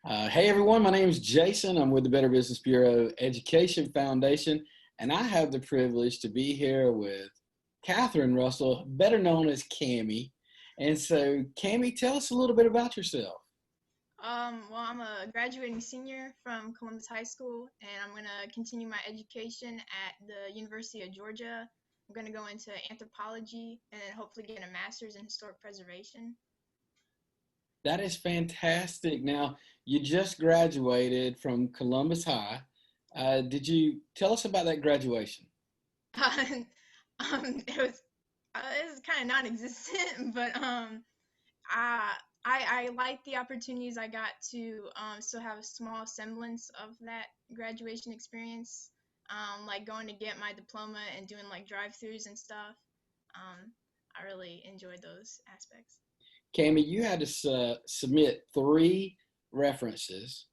Hey everyone, my name is Jason. I'm with the Better Business Bureau Education Foundation, and I have the privilege to be here with Catherine Russell, better known as Camie. And so, Camie, tell us a little bit about yourself. Well, I'm a graduating senior from Columbus High School, and I'm going to continue my education at the University of Georgia. I'm going to go into anthropology and then hopefully get a master's in historic preservation. That is fantastic. Now, you just graduated from Columbus High. Did you tell us about that graduation? It was kind of non-existent, but I I like the opportunities I got to still have a small semblance of that graduation experience, like going to get my diploma and doing like drive-throughs and stuff. I really enjoyed those aspects. Camie, you had to submit three references.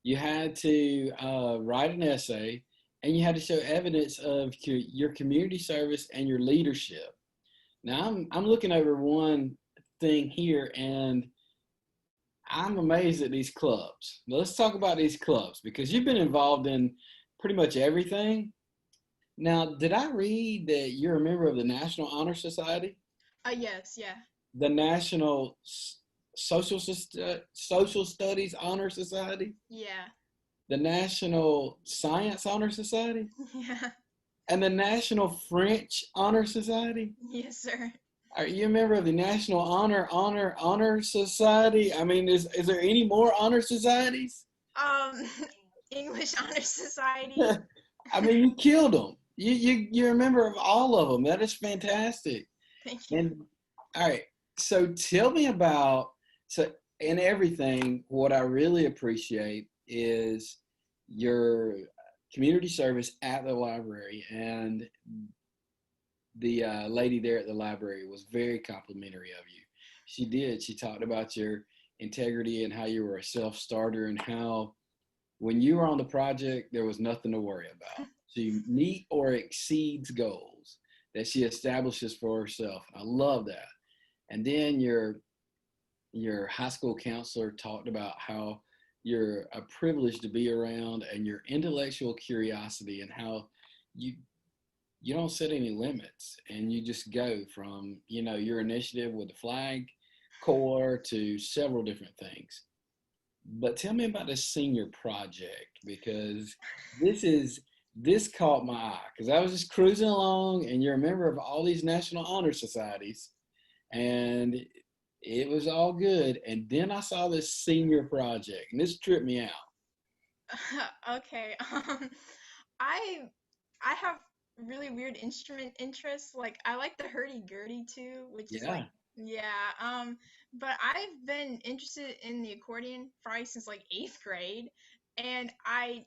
You had to write an essay, and you had to show evidence of your community service and your leadership. Now, I'm looking over one thing here, and I'm amazed at these clubs. Now, let's talk about these clubs because you've been involved in pretty much everything. Now, did I read that you're a member of the National Honor Society, Yes, yeah, the National Social Studies Honor Society, yeah, the National Science Honor Society, yeah, and the National French Honor Society? yes, sir. Are you a member of the National Honor Society? I mean, is there any more honor societies? Um, English Honor Society. I mean, you killed them. You're a member of all of them. That is fantastic. Thank you. And all right, so tell me about so in everything. What I really appreciate is your community service at the library, and the lady there at the library was very complimentary of you. She did. She talked about your integrity and how you were a self starter and how when you were on the project, there was nothing to worry about. She meet or exceeds goals that she establishes for herself. I love that. And then your high school counselor talked about how you're a privilege to be around and your intellectual curiosity and how you you don't set any limits and you just go from your initiative with the flag corps to several different things. But tell me about the senior project because this caught my eye because I was just cruising along and you're a member of all these national honor societies and it was all good, and then I saw this senior project and this tripped me out. Okay. I I have really weird instrument interests. Like I like the hurdy-gurdy too, which is like Yeah, yeah. But I've been interested in the accordion probably since like eighth grade, and I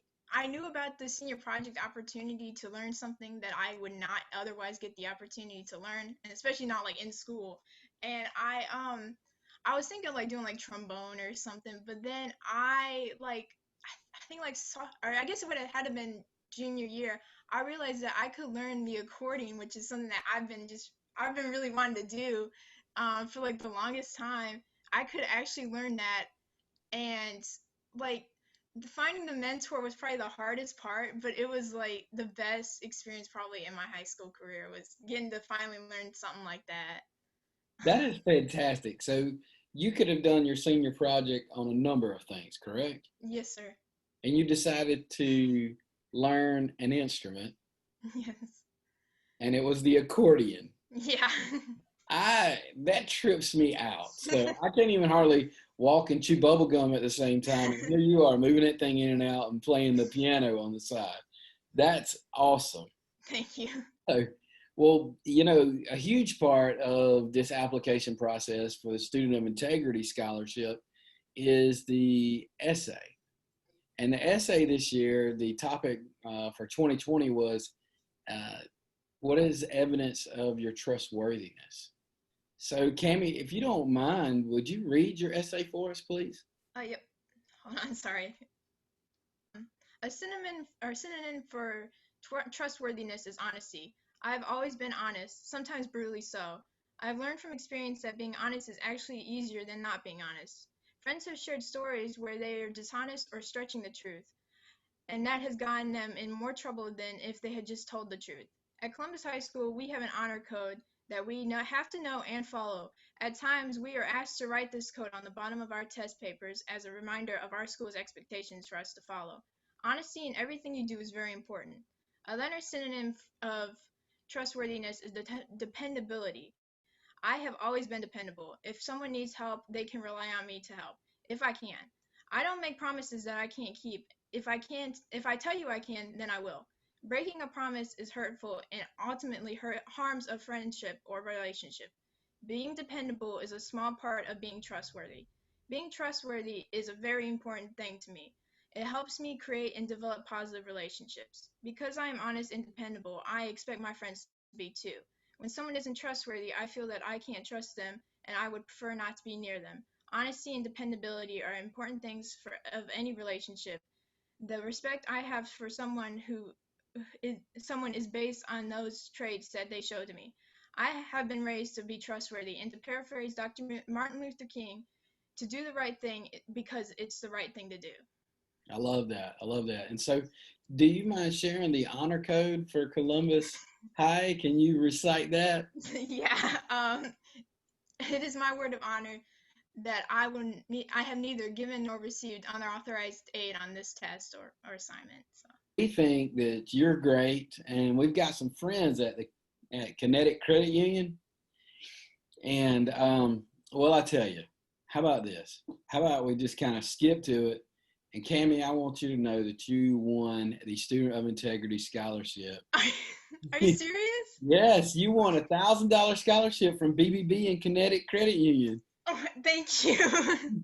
knew about the senior project opportunity to learn something that I would not otherwise get the opportunity to learn, and especially not like in school. And I was thinking of like doing like trombone or something, but then I think like or I guess it would have had to been junior year. I realized that I could learn the accordion, which is something that I've been really wanting to do for like the longest time. I could actually learn that, and like finding the mentor was probably the hardest part, but it was like the best experience probably in my high school career was getting to finally learn something like that. that is fantastic. So you could have done your senior project on a number of things, correct? Yes, sir. And you decided to learn an instrument, Yes. and it was the accordion. Yeah. I That trips me out. So I can't even hardly walk and chew bubble gum at the same time. And here you are moving that thing in and out and playing the piano on the side. That's awesome. Thank you. So, well, a huge part of this application process for the Student of Integrity Scholarship is the essay. And the essay this year, the topic for 2020 was uh, what is evidence of your trustworthiness? So, Camie, if you don't mind, would you read your essay for us, please? Yep. Hold on, sorry. A synonym for trustworthiness is honesty. I have always been honest, sometimes brutally so. I have learned from experience that being honest is actually easier than not being honest. Friends have shared stories where they are dishonest or stretching the truth, and that has gotten them in more trouble than if they had just told the truth. At Columbus High School, we have an honor code that we have to know and follow. At times, we are asked to write this code on the bottom of our test papers as a reminder of our school's expectations for us to follow. Honesty in everything you do is very important. Another synonym of trustworthiness is dependability. I have always been dependable. If someone needs help, they can rely on me to help, if I can. I don't make promises that I can't keep. If I tell you I can, then I will. Breaking a promise is hurtful and ultimately harms a friendship or relationship. Being dependable is a small part of being trustworthy. Being trustworthy is a very important thing to me. It helps me create and develop positive relationships. Because I am honest and dependable, I expect my friends to be too. When someone isn't trustworthy, I feel that I can't trust them and I would prefer not to be near them. Honesty and dependability are important things of any relationship. The respect I have for someone is based on those traits that they show to me. I have been raised to be trustworthy and, to paraphrase Dr. Martin Luther King, to do the right thing because it's the right thing to do. I love that. I love that. And so, do you mind sharing the honor code for Columbus High? Can you recite that? Yeah, it is my word of honor that I have neither given nor received unauthorized aid on this test or assignment. So. We think that you're great, and we've got some friends at Kinetic Credit Union. And well, I tell you, how about this? How about we just kind of skip to it? And Camie, I want you to know that you won the Student of Integrity Scholarship. Are you serious? Yes, you won $1,000 scholarship from BBB and Kinetic Credit Union. Oh, thank you.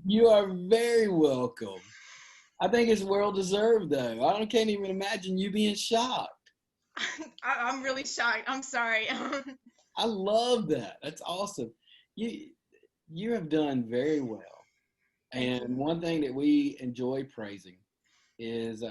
You are very welcome. I think it's well deserved, though. Can't even imagine you being shocked. I'm really shocked. I'm sorry. I love that. That's awesome. You you have done very well. Thank And you. one thing that we enjoy praising is,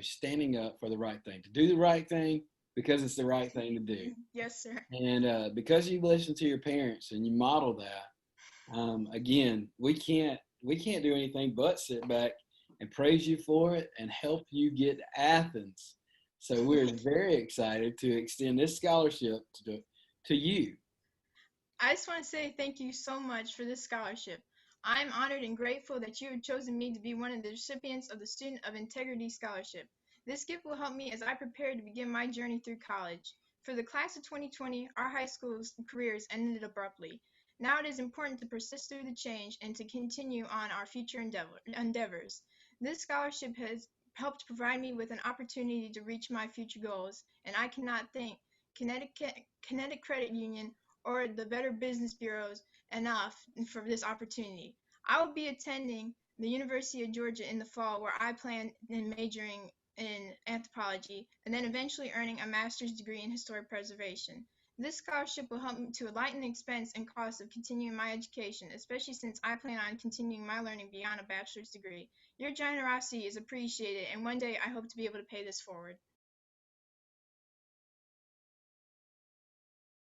standing up for the right thing, to do the right thing because it's the right thing to do. Yes, sir. And because you listen to your parents and you model that, again, we can't do anything but sit back and praise you for it and help you get to Athens. So we're very excited to extend this scholarship to you. I just want to say thank you so much for this scholarship. I'm honored and grateful that you have chosen me to be one of the recipients of the Student of Integrity Scholarship. This gift will help me as I prepare to begin my journey through college. For the class of 2020, our high school careers ended abruptly. Now it is important to persist through the change and to continue on our future endeavors. This scholarship has helped provide me with an opportunity to reach my future goals, and I cannot thank Kinetic Credit Union or the Better Business Bureaus enough for this opportunity. I will be attending the University of Georgia in the fall, where I plan in majoring in anthropology and then eventually earning a master's degree in historic preservation. This scholarship will help me to lighten the expense and cost of continuing my education, especially since I plan on continuing my learning beyond a bachelor's degree. Your generosity is appreciated, and one day I hope to be able to pay this forward.